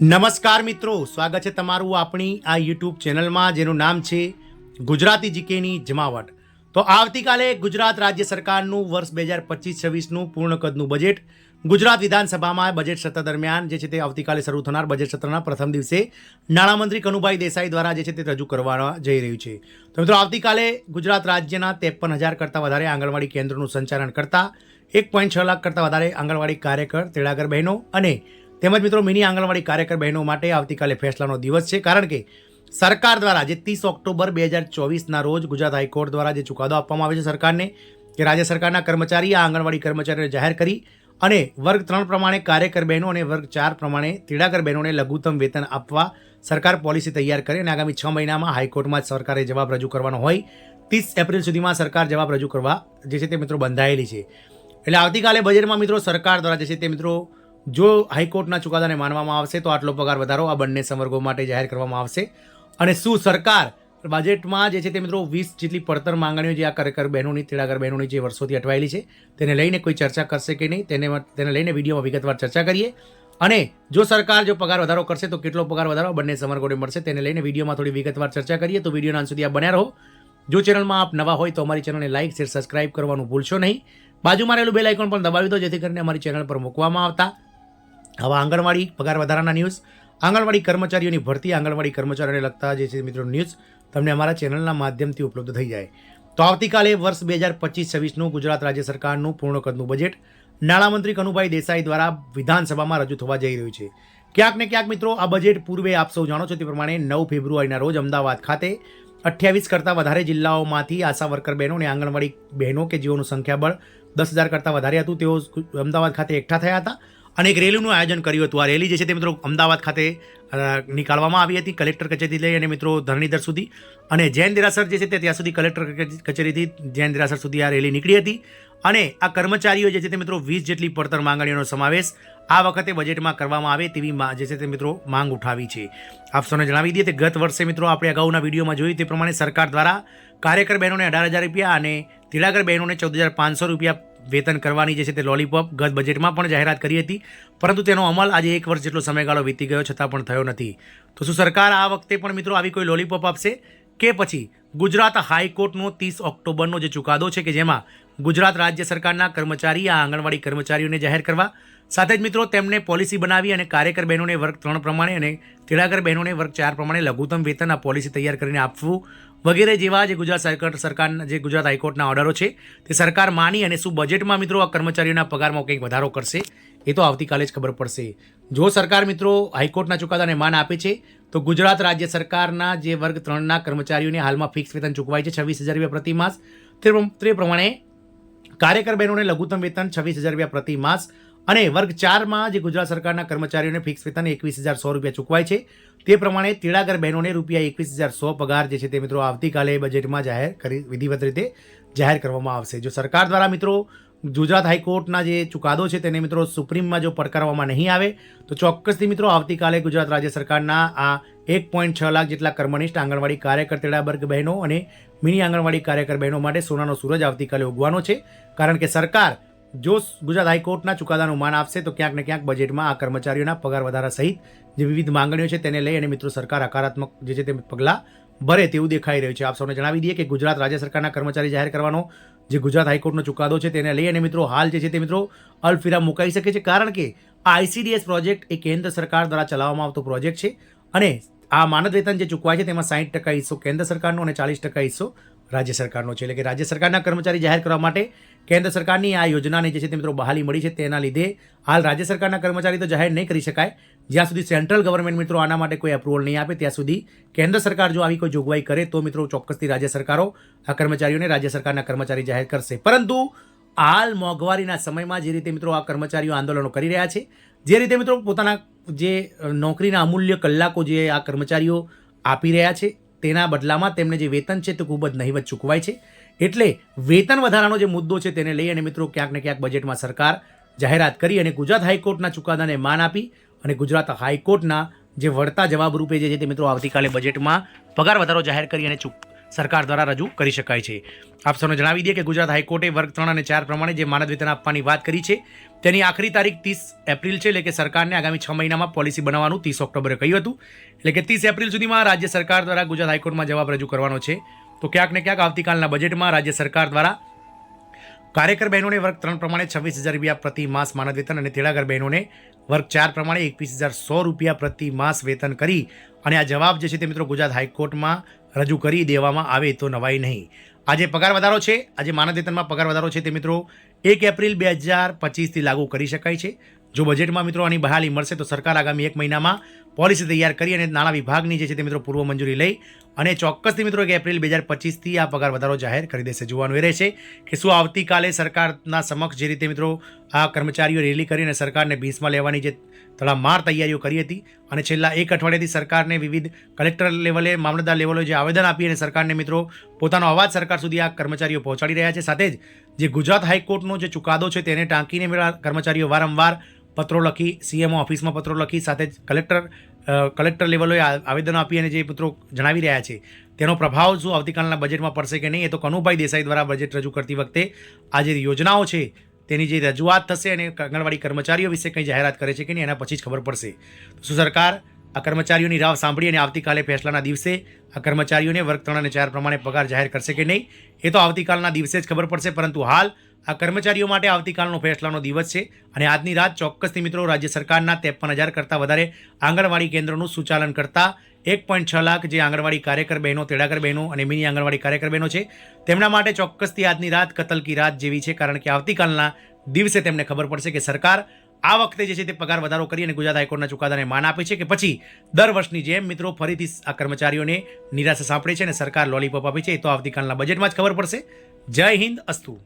નમસ્કાર મિત્રો, સ્વાગત છે તમારું આપણી આ યુટ્યુબ ચેનલમાં જેનું નામ છે ગુજરાતી જીકેની જમાવટ। તો આવતીકાલે ગુજરાત રાજ્ય સરકારનું વર્ષ 2025-26નું પૂર્ણ કદનું બજેટ ગુજરાત વિધાનસભામાં બજેટ સત્ર દરમિયાન જે છે તે આવતીકાલે શરૂ થનાર બજેટ સત્રના પ્રથમ દિવસે નાણામંત્રી કનુભાઈ દેસાઈ દ્વારા જે છે તે રજૂ કરવા જઈ રહ્યું છે। તો મિત્રો આવતીકાલે ગુજરાત રાજ્યના 53,000 કરતાં વધારે આંગણવાડી કેન્દ્રોનું સંચાલન કરતા 1.6 લાખ કરતાં વધારે આંગણવાડી કાર્યકર તેડાગર બહેનો અને તેમજ મિત્રો મિની આંગણવાડી કાર્યકર બહેનો માટે આવતીકાલે ફેસલાનો દિવસ છે, કારણ કે સરકાર દ્વારા જે 30 ઓક્ટોબર 2024ના રોજ ગુજરાત હાઈકોર્ટ દ્વારા જે ચુકાદો આપવામાં આવે છે સરકારને કે રાજ્ય સરકારના કર્મચારી આ આંગણવાડી કર્મચારીઓને જાહેર કરી અને વર્ગ 3 પ્રમાણે કાર્યકર બહેનો અને વર્ગ 4 પ્રમાણે તેડાગર બહેનોને લઘુત્તમ વેતન આપવા સરકાર પોલિસી તૈયાર કરે અને આગામી 6 મહિનામાં હાઈકોર્ટમાં સરકારે જવાબ રજૂ કરવાનો હોય 30 એપ્રિલ સુધીમાં સરકાર જવાબ રજૂ કરવા જે છે તે મિત્રો બંધાયેલી છે। એટલે આવતીકાલે બજેટમાં મિત્રો સરકાર દ્વારા જે છે તે મિત્રો જો હાઈકોર્ટના ચુકાદાને માનવામાં આવશે તો આટલો પગાર વધારો આ બંને સંવર્ગો માટે જાહેર કરવામાં આવશે અને શું સરકાર બજેટમાં જે છે તે મિત્રો 20 જેટલી પડતર માંગણીઓ જે આ કાર્યકર બહેનોની તેડાગર બહેનોની જે વર્ષોથી અટવાયેલી છે તેને લઈને કોઈ ચર્ચા કરશે કે નહીં તેને લઈને વિડીયોમાં વિગતવાર ચર્ચા કરીએ અને જો સરકાર જો પગાર વધારો કરશે તો કેટલો પગાર વધારો બંને સંવર્ગોને મળશે તેને લઈને વિડીયોમાં થોડી વિગતવાર ચર્ચા કરીએ। તો વિડીયોના અંત સુધી આપ બન્યા રહો। જો ચેનલમાં આપ નવા હોય તો અમારી ચેનલને લાઇક શેર સબસ્ક્રાઇબ કરવાનું ભૂલશો નહીં। બાજુમાં રહેલું બેલ આઇકોન પણ દબાવી દો જેથી કરીને અમારી ચેનલ પર મૂકવામાં આવતા આવા આંગણવાડી પગાર વધારાના ન્યૂઝ, આંગણવાડી કર્મચારીઓની ભરતી, આંગણવાડી કર્મચારીઓને લગતા જે છે મિત્રો ન્યૂઝ તમને અમારા ચેનલના માધ્યમથી ઉપલબ્ધ થઈ જાય। તો આવતીકાલે વર્ષ 2025-26નું ગુજરાત રાજ્ય સરકારનું પૂર્ણ કદનું બજેટ નાણામંત્રી કનુભાઈ દેસાઈ દ્વારા વિધાનસભામાં રજૂ થવા જઈ રહ્યું છે। ક્યાંક ને ક્યાંક મિત્રો આ બજેટ પૂર્વે આપ સૌ જાણો છો તે પ્રમાણે 9 ફેબ્રુઆરીના રોજ અમદાવાદ ખાતે 28 કરતાં વધારે જિલ્લાઓમાંથી આશા વર્કર બહેનો અને આંગણવાડી બહેનો કે જેઓનું સંખ્યાબળ 10,000 કરતાં વધારે હતું તેઓ અમદાવાદ ખાતે એકઠા થયા હતા અને એક રેલીનું આયોજન કર્યું હતું। આ રેલી જે છે તે મિત્રો અમદાવાદ ખાતે નીકાળવામાં આવી હતી કલેક્ટર કચેરીથી લઈ અને મિત્રો ધરણીધર સુધી અને જૈન દેરાસર જે છે તે ત્યાં સુધી કલેક્ટર કચેરીથી જૈન દેરાસર સુધી આ રેલી નીકળી હતી અને આ કર્મચારીઓ જે છે તે મિત્રો 20 જેટલી પડતર માંગણીઓનો સમાવેશ આ વખતે બજેટમાં કરવામાં આવે તેવી જે છે તે મિત્રો માંગ ઉઠાવી છે। આપ સૌને જણાવી દઈએ કે ગત વર્ષે મિત્રો આપણે અગાઉના વિડીયોમાં જોયું તે પ્રમાણે સરકાર દ્વારા કાર્યકર બહેનોને 18,000 રૂપિયા અને તેડાગર બહેનોને 14,500 રૂપિયા વેતન કરવાની જે છે તે લોલીપોપ ગત બજેટમાં પણ જાહેરાત કરી હતી, પરંતુ તેનો અમલ આજે 1 વર્ષ જેટલો સમયગાળો વીતી ગયો છતાં પણ થયો નથી। તો શું સરકાર આ વખતે પણ મિત્રો આવી કોઈ લોલીપોપ આપશે કે પછી ગુજરાત હાઈકોર્ટનો 30 ઓક્ટોબરનો જે ચુકાદો છે કે જેમાં ગુજરાત રાજ્ય સરકારના કર્મચારી આ આંગણવાડી કર્મચારીઓને જાહેર કરવા સાથે જ મિત્રો તેમને પોલિસી બનાવી અને કાર્યકર બહેનોને વર્ગ 3 પ્રમાણે અને તેડાગર બહેનોને વર્ગ 4 પ્રમાણે લઘુત્તમ વેતન આ પોલિસી તૈયાર કરીને આપવું વગેરે જેવા જે ગુજરાત સરકારના જે ગુજરાત હાઈકોર્ટના ઓર્ડરો છે તે સરકાર માની અને શું બજેટમાં મિત્રો આ કર્મચારીઓના પગારમાં કંઈક વધારો કરશે એ તો આવતીકાલે જ ખબર પડશે। જો સરકાર મિત્રો હાઈકોર્ટના ચુકાદાને માન આપે છે તો ગુજરાત રાજ્ય સરકારના જે વર્ગ 3ના કર્મચારીઓને હાલમાં ફિક્સ વેતન ચૂકવાય છે 26,000 રૂપિયા પ્રતિ માસ, તે પ્રમાણે કાર્યકર બહેનોને લઘુત્તમ વેતન 26,000 રૂપિયા પ્રતિ માસ અને વર્ગ 4માં જે ગુજરાત સરકારના કર્મચારીઓને ફિક્સ વેતન 21,100 રૂપિયા ચૂકવાય છે તે પ્રમાણે તેડાગર બહેનોને રૂપિયા 21,100 પગાર જે છે તે મિત્રો આવતીકાલે બજેટમાં જાહેર કરી વિધિવત રીતે જાહેર કરવામાં આવશે। જો સરકાર દ્વારા મિત્રો ગુજરાત હાઈકોર્ટના જે ચુકાદો છે તેને મિત્રો સુપ્રીમમાં જો પડકારવામાં નહીં આવે તો ચોક્કસથી મિત્રો આવતીકાલે ગુજરાત રાજ્ય સરકારના આ 1.6 લાખ જેટલા કર્મનિષ્ઠ આંગણવાડી કાર્યકર તેડાગર બહેનો અને મિની આંગણવાડી કાર્યકર બહેનો માટે સોનાનો સૂરજ આવતીકાલે ઉગવાનો છે, કારણ કે સરકાર જો ગુજરાત હાઈકોર્ટના ચુકાદાનું માન આપશે તો ક્યાંક ને ક્યાંક બજેટમાં આ કર્મચારીઓના પગાર વધારા સહિત જે વિવિધ માંગણીઓ છે તેને લઈ અને મિત્રો સરકાર હકારાત્મક જે છે તે પગલાં ભરે તેવું દેખાઈ રહ્યું છે। આપ સૌને જણાવી દઈએ કે ગુજરાત રાજ્ય સરકારના કર્મચારી જાહેર કરવાનો જે ગુજરાત હાઈકોર્ટનો ચુકાદો છે તેને લઈ અને મિત્રો હાલ જે છે તે મિત્રો અલ્ફિરામ મુકાઈ શકે છે, કારણ કે આ આઈસીડીએસ પ્રોજેક્ટ એ કેન્દ્ર સરકાર દ્વારા ચલાવવામાં આવતો પ્રોજેક્ટ છે અને આ માનદ વેતન જે ચૂકવાય છે તેમાં 60% હિસ્સો કેન્દ્ર સરકારનો અને 40% હિસ્સો રાજ્ય સરકારનો છે। એટલે કે રાજ્ય સરકારના કર્મચારી જાહેર કરવા માટે કેન્દ્ર સરકારની આ યોજનાને જે છે તે મિત્રો બહાલી મળી છે, તેના લીધે હાલ રાજ્ય સરકારના કર્મચારી તો જાહેર નહીં કરી શકાય જ્યાં સુધી સેન્ટ્રલ ગવર્મેન્ટ મિત્રો આના માટે કોઈ એપ્રુવલ નહીં આપે ત્યાં સુધી કેન્દ્ર સરકાર જો આવી કોઈ જોગવાઈ કરે તો મિત્રો ચોક્કસથી રાજ્ય સરકારો આ કર્મચારીઓને રાજ્ય સરકારના કર્મચારી જાહેર કરશે। પરંતુ હાલ મોંઘવારીના સમયમાં જે રીતે મિત્રો આ કર્મચારીઓ આંદોલનો કરી રહ્યા છે, જે રીતે મિત્રો પોતાના જે નોકરીના અમૂલ્ય કલાકો જે આ કર્મચારીઓ આપી રહ્યા છે તેના બદલામાં તેમને જે વેતન છે તે ખૂબ જ નહિવત ચૂકવાય છે। એટલે વેતન વધારાનો જે મુદ્દો છે તેને લઈ અને મિત્રો ક્યાંક ને ક્યાંક બજેટમાં સરકાર જાહેરાત કરી અને ગુજરાત હાઈકોર્ટના ચુકાદાને માન આપી અને ગુજરાત હાઈકોર્ટના જે વળતા જવાબ રૂપે જે છે તે મિત્રો આવતીકાલે બજેટમાં પગાર વધારો જાહેર કરી અને સરકાર દ્વારા રજૂ કરી શકાય છે। આપ સૌને જણાવી દઈએ કે ગુજરાત હાઈકોર્ટે વર્ગ 3 અને 4 પ્રમાણે જે માનદ વેતન આપવાની વાત કરી છે તેની આખરી તારીખ 30 એપ્રિલ છે, એટલે કે સરકારને આગામી 6 મહિનામાં પોલિસી બનાવવાનું 30 ઓક્ટોબરે કહ્યું હતું. એટલે કે 30 એપ્રિલ સુધીમાં રાજ્ય સરકાર દ્વારા ગુજરાત હાઈકોર્ટમાં જવાબ રજૂ કરવાનો છે. તો ક્યાંક ને ક્યાંક આવતીકાલના બજેટમાં રાજ્ય સરકાર દ્વારા કાર્યકર બહેનોને વર્ગ 3 પ્રમાણે 26,000 રૂપિયા પ્રતિ માસ માનદ વેતન અને તેડાગર બહેનોને વર્ગ 4 પ્રમાણે 21,100 રૂપિયા પ્રતિ માસ વેતન કરી અને આ જવાબ જે છે તે મિત્રો ગુજરાત હાઈકોર્ટમાં રજૂ કરી દેવામાં આવે તો નવાઈ નહીં. આજે પગાર વધારો છે, આજે માનદ વેતનમાં પગાર વધારો છે તે મિત્રો 1 એપ્રિલ 2025થી લાગુ કરી શકાય છે. જો બજેટમાં મિત્રો આની બહાલી મળશે તો સરકાર આગામી 1 મહિનામાં પોલિસી તૈયાર કરી અને નાણાં વિભાગની જે છે તે મિત્રો પૂર્વ મંજૂરી લઈ અને ચોક્કસથી મિત્રો 1 એપ્રિલ 2025થી આ પગાર વધારો જાહેર કરી દેશે. જોવાનું એ રહેશે કે શું આવતીકાલે સરકારના સમક્ષ જે રીતે મિત્રો આ કર્મચારીઓ રેલી કરીને સરકારને ભીંસમાં લેવાની જે તડામાર તૈયારીઓ કરી હતી અને છેલ્લા 1 અઠવાડિયાથી સરકારને વિવિધ કલેક્ટર લેવલે, મામલતદાર લેવલે જે આવેદન આપી અને સરકારને મિત્રો પોતાનો અવાજ સરકાર સુધી આ કર્મચારીઓ પહોંચાડી રહ્યા છે. સાથે જ જે ગુજરાત હાઈકોર્ટનો જે ચુકાદો છે તેને ટાંકીને કર્મચારીઓ વારંવાર પત્રો લખી, સીએમઓ ઓફિસમાં પત્રો લખી, સાથે જ કલેક્ટર લેવલોએ આવેદનો આપી અને જે મિત્રો જણાવી રહ્યા છે તેનો પ્રભાવ શું આવતીકાલના બજેટમાં પડશે કે નહીં, એ તો કનુભાઈ દેસાઈ દ્વારા બજેટ રજૂ કરતી વખતે આ જે યોજનાઓ છે તેની જે રજૂઆત થશે અને આંગણવાડી કર્મચારીઓ વિશે કંઈ જાહેરાત કરે છે કે નહીં એના પછી જ ખબર પડશે. શું સરકાર આ કર્મચારીઓની રાહ સાંભળી અને આવતીકાલે ફેસલાના દિવસે આ કર્મચારીઓને વર્ગ 3 અને 4 પ્રમાણે પગાર જાહેર કરશે કે નહીં, એ તો આવતીકાલના દિવસે જ ખબર પડશે. પરંતુ હાલ આ કર્મચારીઓ માટે આવતીકાલનો ફેસલાનો દિવસ છે અને આજની રાત ચોક્કસથી મિત્રો રાજ્ય સરકારના 53,000 કરતાં વધારે આંગણવાડી કેન્દ્રોનું સુચાલન કરતા 1.6 લાખ જે આંગણવાડી કાર્યકર બહેનો, તેડાગર બહેનો અને મિની આંગણવાડી કાર્યકર બહેનો છે તેમના માટે ચોક્કસથી આજની રાત કતલ કી રાત જેવી છે. કારણ કે આવતીકાલના દિવસે તેમને ખબર પડશે કે સરકાર આ વખતે જે છે તે પગાર વધારો કરી અને ગુજરાત હાઈકોર્ટના ચુકાદાને માન આપે છે કે પછી દર વર્ષની જેમ મિત્રો ફરીથી આ કર્મચારીઓને નિરાશા સાંપડે છે અને સરકાર લોલીપોપ આપે છે. એ તો આવતીકાલના બજેટમાં જ ખબર પડશે. જય હિન્દ, અસ્તુ.